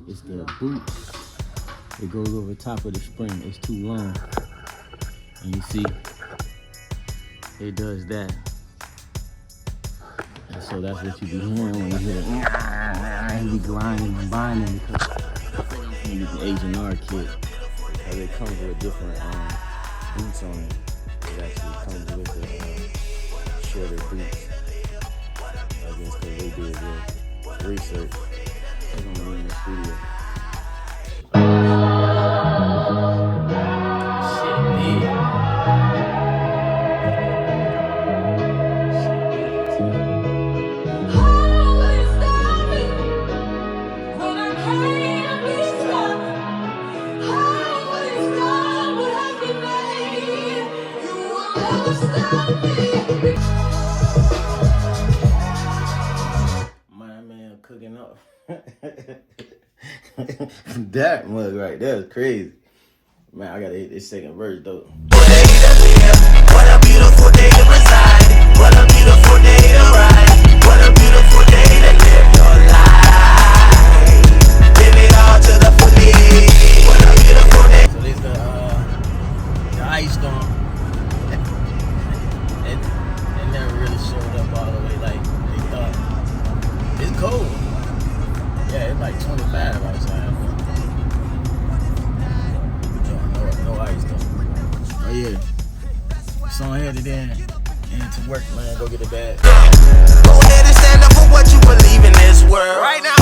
It's the boot. It goes over the top of the spring. It's too long. And you see, it does that. And so that's what you be hearing when you hear it. You be grinding and binding because I think I'm from the Asian R kit. Because it comes with different boots on it. It actually comes with the shorter boots. I guess because they did the research. They're going to be in the studio. My man cooking up. That mug right there is crazy. Man, I gotta hit this second verse though. What a beautiful day to reside. What a beautiful day to ride. What a beautiful day to live your life. Live it all to the fullest. What a beautiful day. So this the ice storm. It never really showed up all the way like they thought. It's cold. Yeah, it's like 25 outside. No ice though. Oh yeah. So I'm headed in to work, man. Go get a bag. Go ahead and stand up for what you believe in this world. Right now.